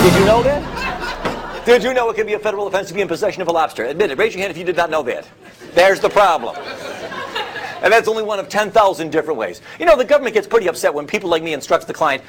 Did you know that? Did you know it can be a federal offense to be in possession of a lobster? Admit it. Raise your hand if you did not know that. There's the problem. And that's only one of 10,000 different ways. You know, the government gets pretty upset when people like me instructs the client,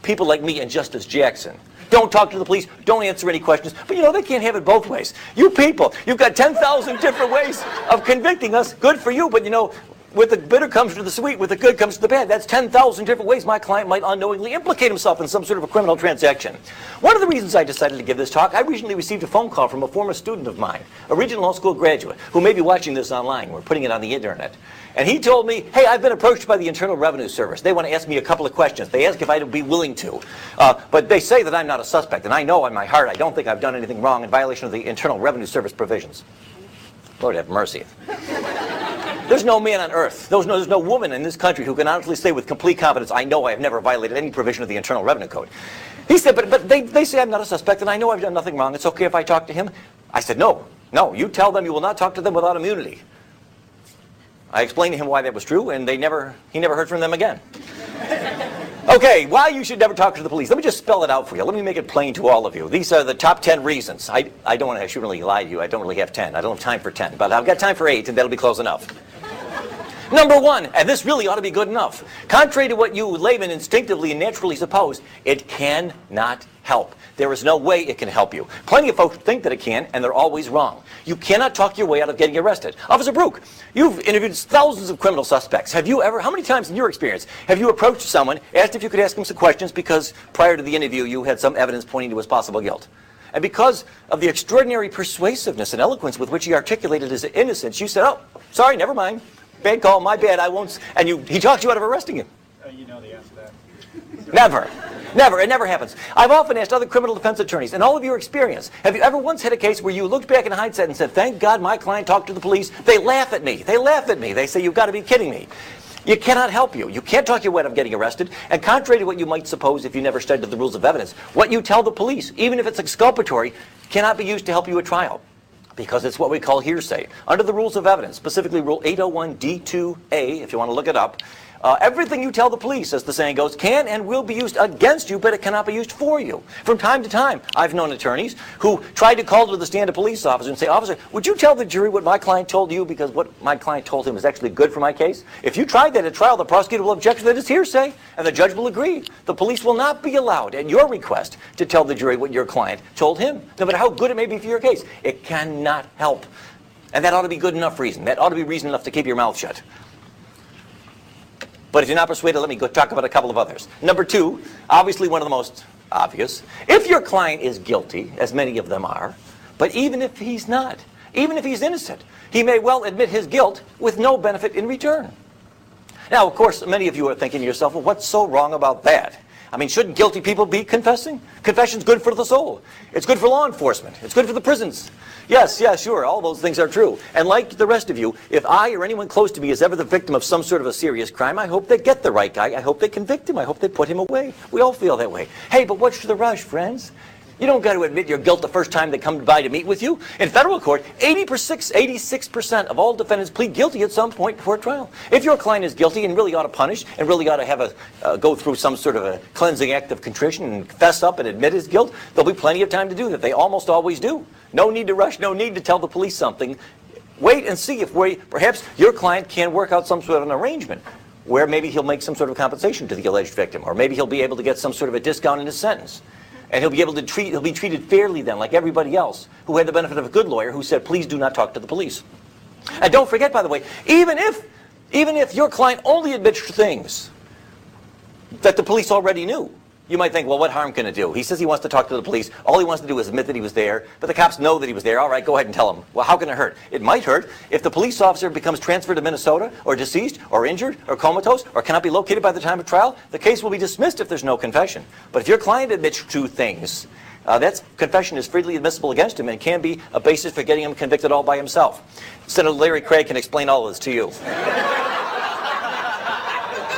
people like me and Justice Jackson. Don't talk to the police, don't answer any questions. But you know, they can't have it both ways. You people, you've got 10,000 different ways of convicting us. Good for you, but you know, with the bitter comes to the sweet, with the good comes to the bad. That's 10,000 different ways my client might unknowingly implicate himself in some sort of a criminal transaction. One of the reasons I decided to give this talk, I recently received a phone call from a former student of mine, a Regent Law School graduate, who may be watching this online. We're putting it on the internet. And he told me, hey, I've been approached by the Internal Revenue Service. They want to ask me a couple of questions. They ask if I'd be willing to. But they say that I'm not a suspect. And I know in my heart I don't think I've done anything wrong in violation of the Internal Revenue Service provisions. Lord have mercy. There's no man on earth, there's no woman in this country who can honestly say with complete confidence, I know I have never violated any provision of the Internal Revenue Code. He said, but they say I'm not a suspect and I know I've done nothing wrong. It's okay if I talk to him? I said, no, you tell them you will not talk to them without immunity. I explained to him why that was true, and he never heard from them again. Okay, why you should never talk to the police. Let me just spell it out for you. Let me make it plain to all of you. These are the top 10 reasons. I shouldn't really lie to you. I don't really have 10. I don't have time for 10, but I've got time for 8, and that'll be close enough. Number 1, and this really ought to be good enough. Contrary to what you laymen instinctively and naturally suppose, it cannot help. There is no way it can help you. Plenty of folks think that it can, and they're always wrong. You cannot talk your way out of getting arrested. Officer Brook, you've interviewed thousands of criminal suspects. Have you ever, how many times in your experience, have you approached someone, asked if you could ask him some questions because prior to the interview you had some evidence pointing to his possible guilt? And because of the extraordinary persuasiveness and eloquence with which he articulated his innocence, you said, oh, sorry, never mind. Bad call, my bad, I won't. And he talked you out of arresting him. You know the answer to that. Never. Never. It never happens. I've often asked other criminal defense attorneys, in all of your experience, have you ever once had a case where you looked back in hindsight and said, thank God my client talked to the police? They laugh at me. They laugh at me. They say, you've got to be kidding me. You cannot help you. You can't talk your way out of getting arrested. And contrary to what you might suppose if you never studied the rules of evidence, what you tell the police, even if it's exculpatory, cannot be used to help you at trial. Because it's what we call hearsay. Under the rules of evidence, specifically Rule 801 D2A, if you want to look it up, everything you tell the police, as the saying goes, can and will be used against you, but it cannot be used for you. From time to time, I've known attorneys who tried to call to the stand a police officer and say, officer, would you tell the jury what my client told you because what my client told him is actually good for my case? If you tried that at trial, the prosecutor will object to that as hearsay, and the judge will agree. The police will not be allowed, at your request, to tell the jury what your client told him, no matter how good it may be for your case. It cannot help. And that ought to be good enough reason. That ought to be reason enough to keep your mouth shut. But if you're not persuaded, let me go talk about a couple of others. Number 2, obviously one of the most obvious. If your client is guilty, as many of them are, but even if he's not, even if he's innocent, he may well admit his guilt with no benefit in return. Now, of course, many of you are thinking to yourself, well, what's so wrong about that? I mean, shouldn't guilty people be confessing? Confession's good for the soul. It's good for law enforcement. It's good for the prisons. Yes, sure, all those things are true. And like the rest of you, if I or anyone close to me is ever the victim of some sort of a serious crime, I hope they get the right guy. I hope they convict him. I hope they put him away. We all feel that way. Hey, but what's the rush, friends? You don't got to admit your guilt the first time they come by to meet with you. In federal court, 86% of all defendants plead guilty at some point before trial. If your client is guilty and really ought to punish and really ought to have go through some sort of a cleansing act of contrition and fess up and admit his guilt, there'll be plenty of time to do that. They almost always do. No need to rush, no need to tell the police something. Wait and see if perhaps your client can work out some sort of an arrangement where maybe he'll make some sort of compensation to the alleged victim, or maybe he'll be able to get some sort of a discount in his sentence. And he'll be treated fairly then, like everybody else who had the benefit of a good lawyer who said, please do not talk to the police. And don't forget, by the way, even if your client only admits to things that the police already knew, you might think, well, what harm can it do? He says he wants to talk to the police. All he wants to do is admit that he was there, but the cops know that he was there. All right, go ahead and tell him. Well, how can it hurt? It might hurt if the police officer becomes transferred to Minnesota, or deceased, or injured, or comatose, or cannot be located by the time of trial. The case will be dismissed if there's no confession. But if your client admits to things, that confession is freely admissible against him and can be a basis for getting him convicted all by himself. Senator Larry Craig can explain all of this to you.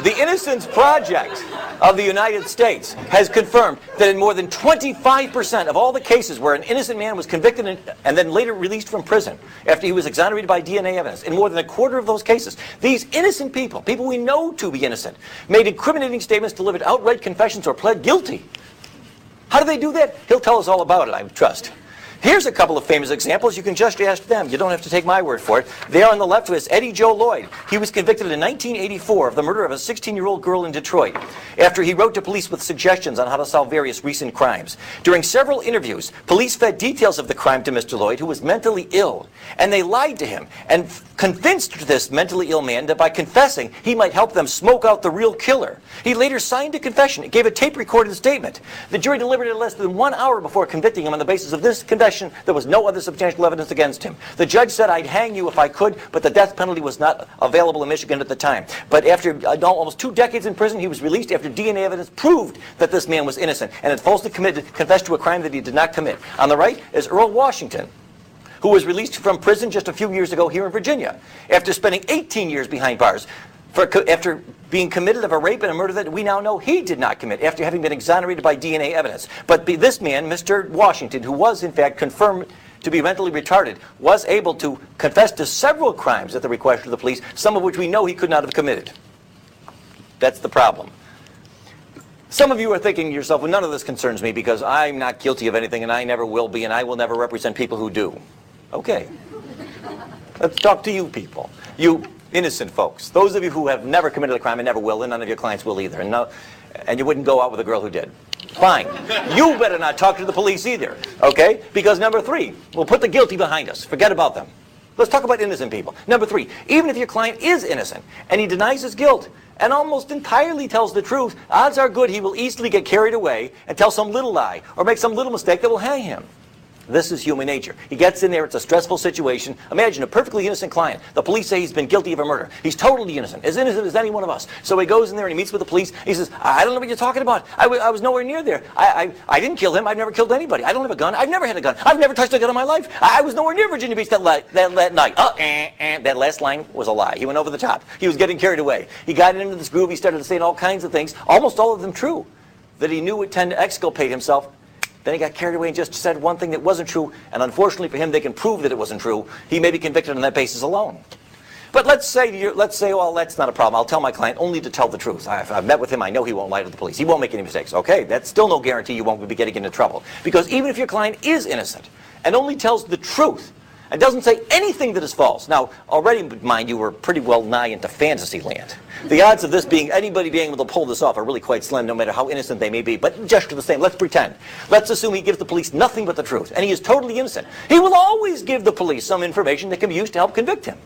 The Innocence Project of the United States has confirmed that in more than 25% of all the cases where an innocent man was convicted and then later released from prison after he was exonerated by DNA evidence, in more than a quarter of those cases, these innocent people we know to be innocent, made incriminating statements, delivered outright confessions, or pled guilty. How do they do that? He'll tell us all about it, I trust. Here's a couple of famous examples. You can just ask them. You don't have to take my word for it. There on the left was Eddie Joe Lloyd. He was convicted in 1984 of the murder of a 16-year-old girl in Detroit after he wrote to police with suggestions on how to solve various recent crimes. During several interviews, police fed details of the crime to Mr. Lloyd, who was mentally ill. And they lied to him and convinced this mentally ill man that by confessing, he might help them smoke out the real killer. He later signed a confession. It gave a tape-recorded statement. The jury deliberated less than 1 hour before convicting him on the basis of this confession. There was no other substantial evidence against him. The judge said, I'd hang you if I could, but the death penalty was not available in Michigan at the time. But after almost 2 decades in prison, he was released after DNA evidence proved that this man was innocent and had falsely confessed to a crime that he did not commit. On the right is Earl Washington, who was released from prison just a few years ago here in Virginia after spending 18 years behind bars after being committed of a rape and a murder that we now know he did not commit after having been exonerated by DNA evidence. But this man, Mr. Washington, who was in fact confirmed to be mentally retarded, was able to confess to several crimes at the request of the police, some of which we know he could not have committed. That's the problem. Some of you are thinking to yourself, well, none of this concerns me because I'm not guilty of anything and I never will be and I will never represent people who do. Okay. Let's talk to you people. You innocent folks. Those of you who have never committed a crime and never will, and none of your clients will either. And you wouldn't go out with a girl who did. Fine. You better not talk to the police either. Okay? Because number 3, we'll put the guilty behind us. Forget about them. Let's talk about innocent people. Number 3, even if your client is innocent and he denies his guilt and almost entirely tells the truth, odds are good he will easily get carried away and tell some little lie or make some little mistake that will hang him. This is human nature. He gets in there, it's a stressful situation. Imagine a perfectly innocent client. The police say he's been guilty of a murder. He's totally innocent as any one of us. So he goes in there and he meets with the police. He says, I don't know what you're talking about. I was nowhere near there. I didn't kill him. I've never killed anybody. I don't have a gun. I've never had a gun. I've never touched a gun in my life. I was nowhere near Virginia Beach that night. That last line was a lie. He went over the top. He was getting carried away. He got into this groove. He started saying all kinds of things, almost all of them true, that he knew would tend to exculpate himself. Then he got carried away and just said one thing that wasn't true, and unfortunately for him, they can prove that it wasn't true. He may be convicted on that basis alone. But let's say, well, that's not a problem. I'll tell my client only to tell the truth. I've met with him. I know he won't lie to the police. He won't make any mistakes. Okay, that's still no guarantee you won't be getting into trouble. Because even if your client is innocent and only tells the truth and doesn't say anything that is false. Now, already, mind you, we're pretty well nigh into fantasy land. The odds of anybody being able to pull this off are really quite slim, no matter how innocent they may be. But just the same, let's pretend. Let's assume he gives the police nothing but the truth, and he is totally innocent. He will always give the police some information that can be used to help convict him.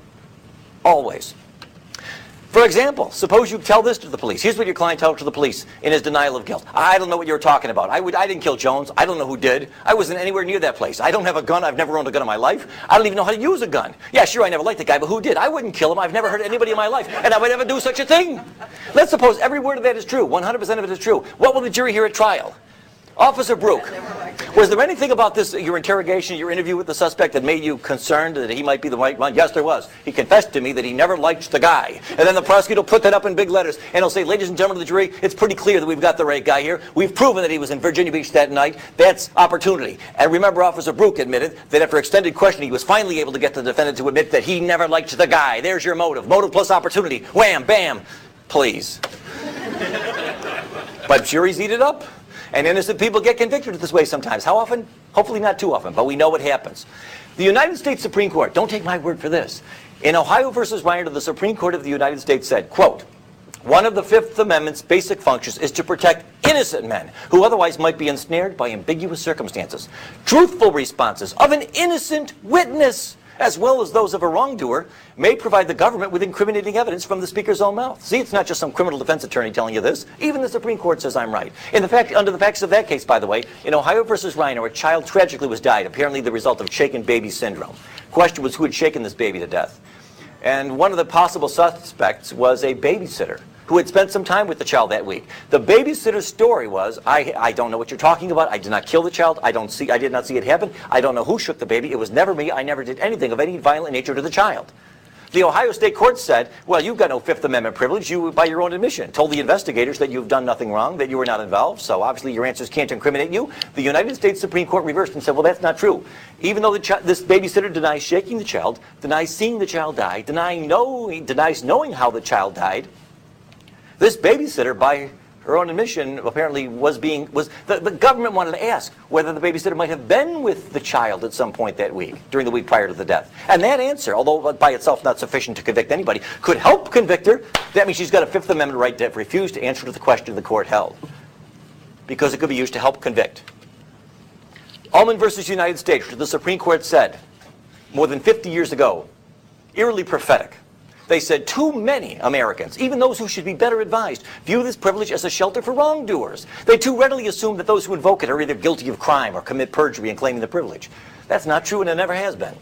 Always. For example, suppose you tell this to the police. Here's what your client tells to the police in his denial of guilt. I don't know what you were talking about. I didn't kill Jones. I don't know who did. I wasn't anywhere near that place. I don't have a gun. I've never owned a gun in my life. I don't even know how to use a gun. Yeah, sure, I never liked the guy, but who did? I wouldn't kill him. I've never hurt anybody in my life, and I would never do such a thing. Let's suppose every word of that is true. 100% of it is true. What will the jury hear at trial? Officer Brook, was there anything about this, your interrogation, your interview with the suspect that made you concerned that he might be the right one? Yes, there was. He confessed to me that he never liked the guy. And then the prosecutor will put that up in big letters and he'll say, ladies and gentlemen of the jury, it's pretty clear that we've got the right guy here. We've proven that he was in Virginia Beach that night. That's opportunity. And remember, Officer Brook admitted that after extended questioning, he was finally able to get the defendant to admit that he never liked the guy. There's your motive. Motive plus opportunity. Wham, bam. Please. But juries eat it up. And innocent people get convicted this way sometimes. How often? Hopefully not too often, but we know what happens. The United States Supreme Court, don't take my word for this. In Ohio versus Reiner, the Supreme Court of the United States said, quote, one of the Fifth Amendment's basic functions is to protect innocent men who otherwise might be ensnared by ambiguous circumstances. Truthful responses of an innocent witness, as well as those of a wrongdoer, may provide the government with incriminating evidence from the speaker's own mouth. See, it's not just some criminal defense attorney telling you this. Even the Supreme Court says I'm right. Under the facts of that case, by the way, in Ohio versus Reiner, a child tragically was died, apparently the result of shaken baby syndrome. Question was who had shaken this baby to death. And one of the possible suspects was a babysitter who had spent some time with the child that week. The babysitter's story was, I don't know what you're talking about. I did not kill the child. I did not see it happen. I don't know who shook the baby. It was never me. I never did anything of any violent nature to the child. The Ohio State Court said, well, you've got no Fifth Amendment privilege. You, by your own admission, told the investigators that you've done nothing wrong, that you were not involved, so obviously your answers can't incriminate you. The United States Supreme Court reversed and said, well, that's not true. Even though this babysitter denies shaking the child, denies seeing the child die, denies knowing how the child died, this babysitter, by Her own admission apparently the government wanted to ask whether the babysitter might have been with the child at some point that week, during the week prior to the death. And that answer, although by itself not sufficient to convict anybody, could help convict her. That means she's got a Fifth Amendment right to refuse to answer to the question the court held, because it could be used to help convict. Ullman versus United States, which the Supreme Court said more than 50 years ago, eerily prophetic. They said too many Americans, even those who should be better advised, view this privilege as a shelter for wrongdoers. They too readily assume that those who invoke it are either guilty of crime or commit perjury in claiming the privilege. That's not true, and it never has been.